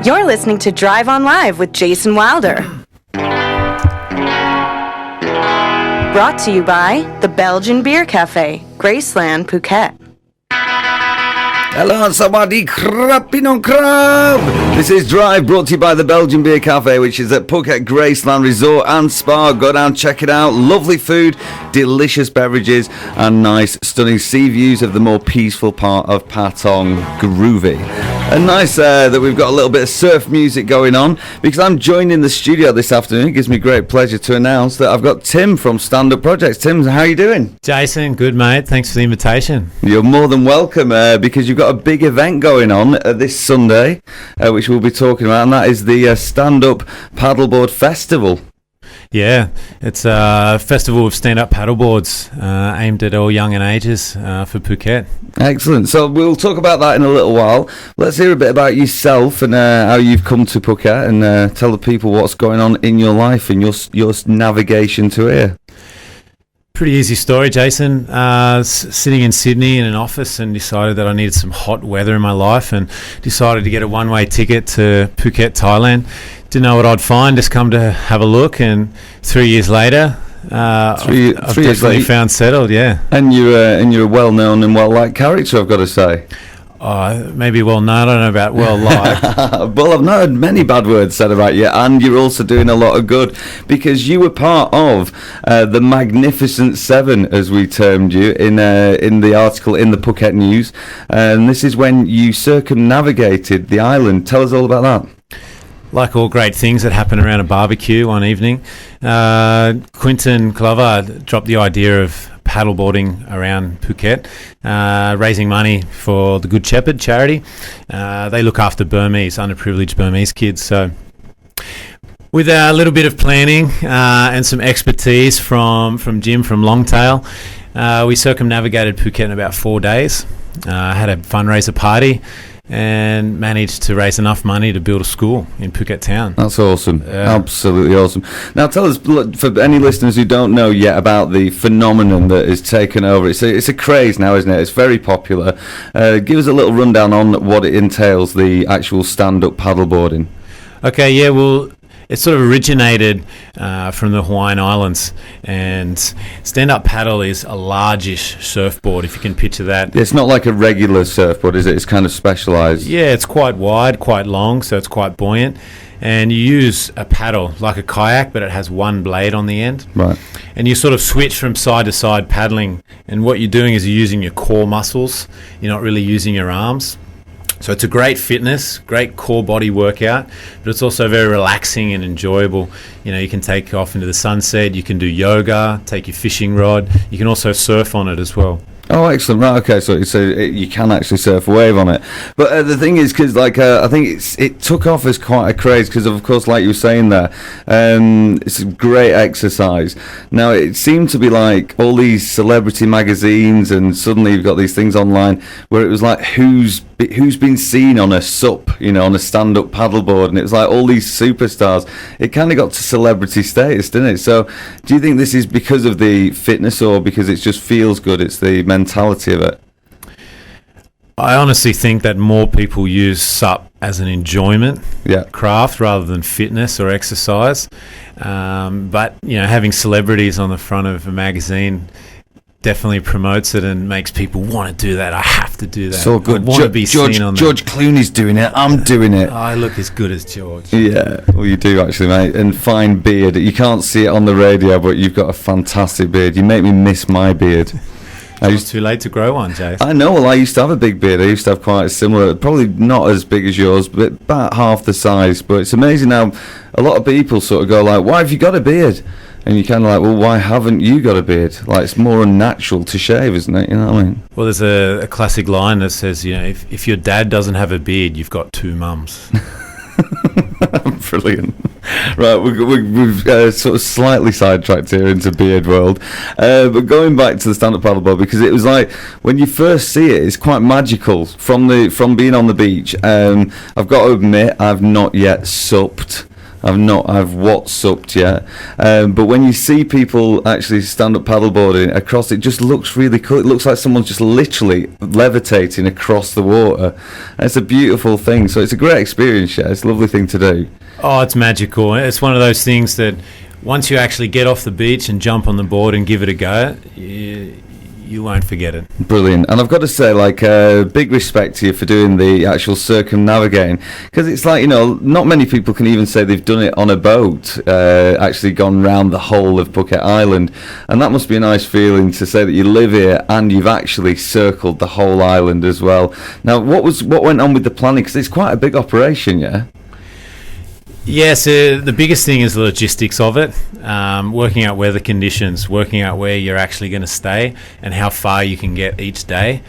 You're listening to Drive On Live with Jason Wilder. Brought to you by the Belgian Beer Cafe, Graceland, Phuket. Hello, Sawadee Krapinong Krab! This is Drive, brought to you by the Belgian Beer Cafe, which is at Phuket Graceland Resort and Spa. Go down, check it out. Lovely food, delicious beverages, and nice, stunning sea views of the more peaceful part of Patong. Groovy. And nice that we've got a little bit of surf music going on, because I'm joining the studio this afternoon. It gives me great pleasure to announce that I've got Tim from Stand Up Projects. Tim, how are you doing? Jason, good mate. Thanks for the invitation. You're more than welcome, because you've got a big event going on this Sunday, which we'll be talking about, and that is the Stand Up Paddleboard Festival. Yeah, it's a festival of stand-up paddleboards aimed at all young and ages for Phuket. Excellent. So we'll talk about that in a little while. Let's hear a bit about yourself and how you've come to Phuket, and tell the people what's going on in your life and your navigation to here. Pretty easy story, Jason. Sitting in Sydney in an office and decided that I needed some hot weather in my life, and decided to get a one-way ticket to Phuket, Thailand. Didn't know what I'd find, just come to have a look, and 3 years later, I've definitely found settled, yeah. And you're a well-known and well-liked character, I've got to say. Maybe well known, I don't know about well liked. Well, I've not heard many bad words said about you, and you're also doing a lot of good, because you were part of the Magnificent Seven, as we termed you in the article in the Phuket News, and this is when you circumnavigated the island. Tell us all about that. Like all great things that happen around a barbecue one evening, Quinton Glover dropped the idea of paddleboarding around Phuket, raising money for the Good Shepherd charity. They look after underprivileged Burmese kids. So with a little bit of planning and some expertise from Jim from Longtail, we circumnavigated Phuket in about 4 days. Had a fundraiser party and managed to raise enough money to build a school in Phuket town. That's awesome. Absolutely awesome. Now tell us, for any listeners who don't know yet about the phenomenon that has taken over, it's a craze now, isn't it? It's very popular. Give us a little rundown on what it entails, the actual stand-up paddleboarding. Okay, yeah, well, it sort of originated from the Hawaiian Islands, and stand-up paddle is a largish surfboard, if you can picture that. It's not like a regular surfboard, is it? It's kind of specialised. Yeah, it's quite wide, quite long, so it's quite buoyant. And you use a paddle like a kayak, but it has one blade on the end. Right. And you sort of switch from side to side paddling, and what you're doing is you're using your core muscles. You're not really using your arms. So it's a great fitness, great core body workout, but it's also very relaxing and enjoyable. You know, you can take off into the sunset, you can do yoga, take your fishing rod, you can also surf on it as well. Oh, excellent. Right, okay, so you can actually surf a wave on it. But the thing is, because I think it took off as quite a craze, because of course, like you were saying there, it's a great exercise. Now, it seemed to be like all these celebrity magazines, and suddenly you've got these things online where it was like, who's been seen on a SUP, on a stand-up paddleboard, and it was like all these superstars. It kind of got to celebrity status, didn't it? So do you think this is because of the fitness, or because it just feels good? It's the mentality of it? I honestly think that more people use SUP as an enjoyment craft rather than fitness or exercise. But having celebrities on the front of a magazine definitely promotes it and makes people want to do that. I have to do that. So good. George Clooney's doing it. I'm doing it. I look as good as George. Yeah, well, you do actually, mate. And fine beard. You can't see it on the radio, but you've got a fantastic beard. You make me miss my beard. It's too late to grow one, Jay. I know. Well, I used to have a big beard. I used to have quite a similar, probably not as big as yours, but about half the size. But it's amazing how a lot of people sort of go like, "Why have you got a beard?" And you're kind of like, well, why haven't you got a beard? Like, it's more unnatural to shave, isn't it? You know what I mean? Well, there's a classic line that says, if your dad doesn't have a beard, you've got two mums. Brilliant. Right, we've sort of slightly sidetracked here into beard world, but going back to the stand-up paddleboard, because it was like when you first see it, it's quite magical from being on the beach. I've got to admit, I've not yet supped I've WhatsApped yet. But when you see people actually stand up paddleboarding across, it just looks really cool. It looks like someone's just literally levitating across the water. And it's a beautiful thing. So it's a great experience, yeah. It's a lovely thing to do. Oh, it's magical. It's one of those things that once you actually get off the beach and jump on the board and give it a go, you won't forget it. Brilliant. And I've got to say, big respect to you for doing the actual circumnavigating, because it's like, not many people can even say they've done it on a boat, actually gone round the whole of Phuket Island. And that must be a nice feeling to say that you live here and you've actually circled the whole island as well. Now, what went on with the planning? Because it's quite a big operation, yeah? Yes, the biggest thing is the logistics of it, working out weather conditions, working out where you're actually going to stay and how far you can get each day.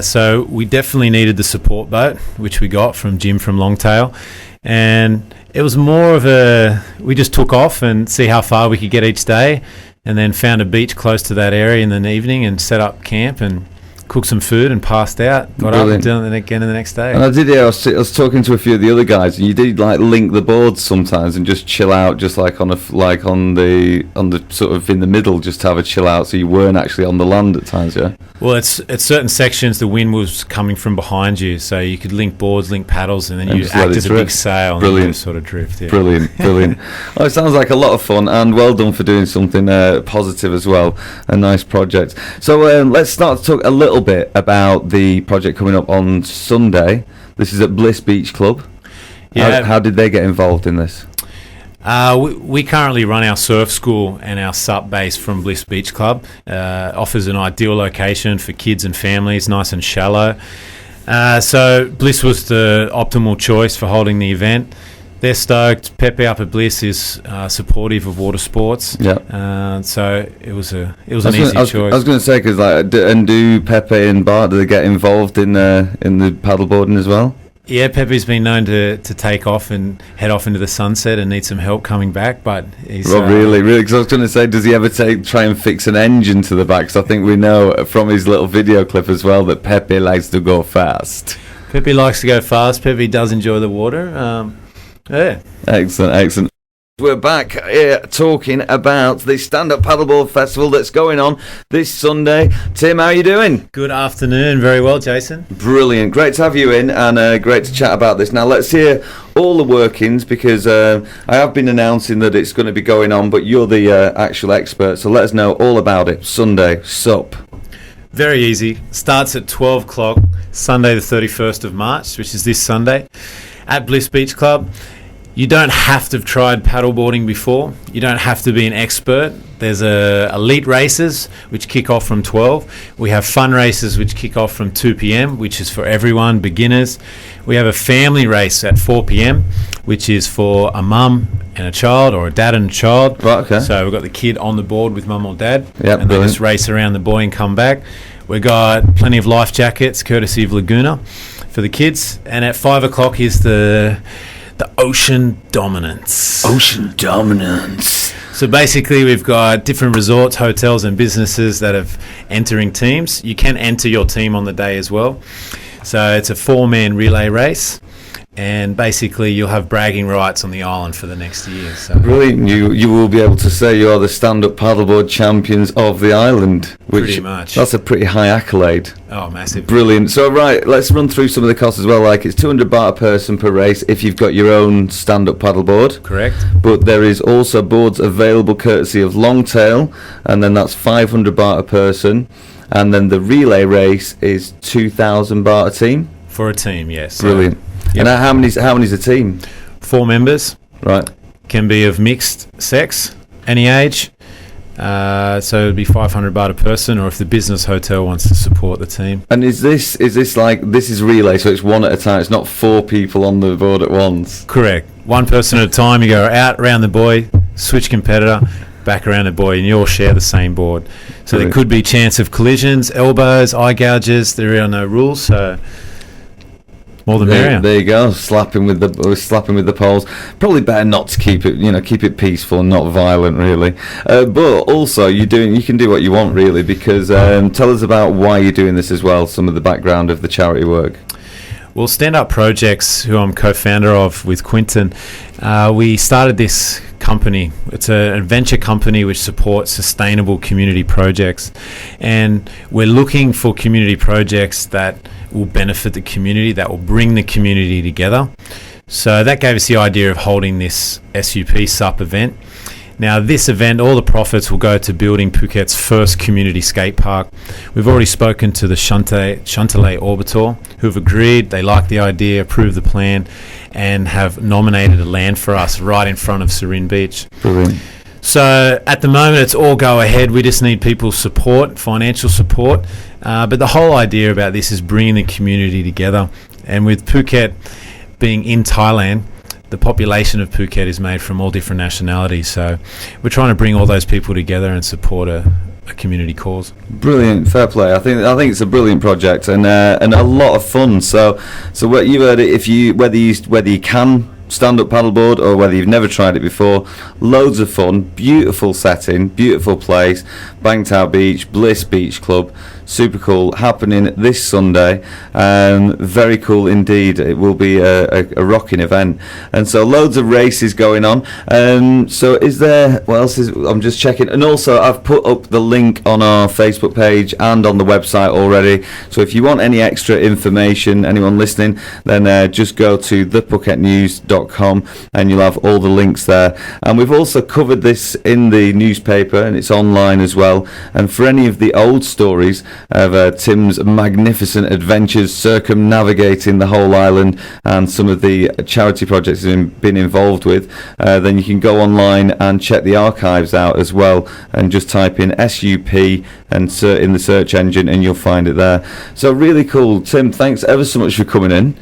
So we definitely needed the support boat, which we got from Jim from Longtail. And it was more of we just took off and see how far we could get each day, and then found a beach close to that area in the evening and set up camp and cooked some food and passed out. Got up and done it again the next day. And I was talking to a few of the other guys, and you did link the boards sometimes and just chill out, just on the sort of in the middle, just to have a chill out, so you weren't actually on the land at times, yeah. Well, it's at certain sections the wind was coming from behind you, so you could link boards, link paddles, and then you act as a big sail. Brilliant. And sort of drift. Yeah. Brilliant. Oh, it sounds like a lot of fun, and well done for doing something positive as well. A nice project. So let's start to talk a little bit about the project coming up on Sunday. This is at Bliss Beach Club. Yeah. How did they get involved in this? We currently run our surf school and our SUP base from Bliss Beach Club. Offers an ideal location for kids and families, nice and shallow. So Bliss was the optimal choice for holding the event. They're stoked. Pepe up at Bliss is supportive of water sports. Yeah. So it was an easy choice. I was going to say, because do Pepe and Bart, do they get involved in the paddleboarding as well? Yeah, Pepe's been known to take off and head off into the sunset and need some help coming back, but he's... Really? Because I was going to say, does he ever try and fix an engine to the back? Because I think we know from his little video clip as well that Pepe likes to go fast. Pepe likes to go fast. Pepe does enjoy the water. Yeah. Excellent. We're back here talking about the Stand-Up Paddleboard Festival that's going on this Sunday. Tim, how are you doing? Good afternoon. Very well, Jason. Brilliant. Great to have you in, and great to chat about this. Now, let's hear all the workings, because I have been announcing that it's going to be going on, but you're the actual expert, so let us know all about it. Sunday, SUP. Very easy. Starts at 12 o'clock, Sunday the 31st of March, which is this Sunday, at Bliss Beach Club. You don't have to have tried paddleboarding before. You don't have to be an expert. There's elite races, which kick off from 12. We have fun races, which kick off from 2 p.m., which is for everyone, beginners. We have a family race at 4 p.m., which is for a mum and a child, or a dad and a child. Right, okay. So we've got the kid on the board with mum or dad, Yep, and brilliant. they just race around the buoy and come back. We've got plenty of life jackets, courtesy of Laguna, for the kids. And at 5 o'clock is the Ocean Dominance. Ocean Dominance. So basically we've got different resorts, hotels and businesses that have entering teams. You can enter your team on the day as well. So it's a 4-man relay race, and basically you'll have bragging rights on the island for the next year. So Brilliant. You will be able to say you are the stand-up paddleboard champions of the island. Which, pretty much. That's a pretty high accolade. Oh, massive. Brilliant. So, right, let's run through some of the costs as well. Like, it's 200 baht a person per race if you've got your own stand-up paddleboard. Correct. But there is also boards available courtesy of Longtail, and then that's 500 baht a person. And then the relay race is 2,000 baht a team. For a team, yes. Brilliant. Yep. And how many's a team? 4 members. Right. Can be of mixed sex, any age. So it'd be 500 baht a person, or if the business hotel wants to support the team. And is this like, this is relay, so it's one at a time, it's not 4 people on the board at once? Correct. One person at a time. You go out around the buoy, switch competitor, back around the buoy, and you all share the same board. So Brilliant. there could be chance of collisions, elbows, eye gouges. There are no rules, so more the merrier. There you go, slapping with the poles. Probably better not to keep it peaceful and not violent, really. But also, you can do what you want, really, because tell us about why you're doing this as well. Some of the background of the charity work. Well, Stand Up Projects, who I'm co-founder of with Quinton, we started this company. It's an adventure company which supports sustainable community projects, and we're looking for community projects that will benefit the community, that will bring the community together. So that gave us the idea of holding this SUP event. Now, this event, all the profits will go to building Phuket's first community skate park. We've already spoken to the Chantelet Orbitor, who have agreed, they like the idea, approved the plan, and have nominated a land for us right in front of Surin Beach. Brilliant. So at the moment, it's all go ahead. We just need people's support, financial support. But the whole idea about this is bringing the community together. And with Phuket being in Thailand, the population of Phuket is made from all different nationalities. So we're trying to bring all those people together and support a community cause. Brilliant, fair play. I think it's a brilliant project and a lot of fun. So what you heard it, whether you can stand up paddleboard or whether you've never tried it before, loads of fun, beautiful setting, beautiful place, Bangtao Beach, Bliss Beach Club, super cool, happening this Sunday. Very cool indeed. It will be a rocking event, and so loads of races going on. So is there, what else is, I'm just checking, and also I've put up the link on our Facebook page and on the website already, so if you want any extra information, anyone listening, then just go to thephuketnews.com and you'll have all the links there. And we've also covered this in the newspaper and it's online as well, and for any of the old stories of Tim's magnificent adventures circumnavigating the whole island and some of the charity projects he's been involved with, then you can go online and check the archives out as well, and just type in SUP and in the search engine and you'll find it there. So really cool. Tim, thanks ever so much for coming in.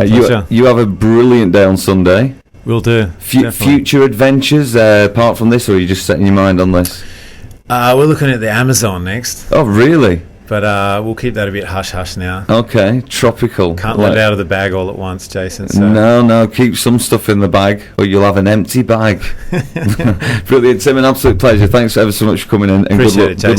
You have a brilliant day on Sunday. Will do. Future adventures apart from this, or are you just setting your mind on this? We're looking at the Amazon next. Oh, really? But we'll keep that a bit hush-hush now. Okay, tropical. Can't let it out of the bag all at once, Jason. So. No, keep some stuff in the bag or you'll have an empty bag. Brilliant, Tim, an absolute pleasure. Thanks ever so much for coming in. And appreciate good luck. it, Jason.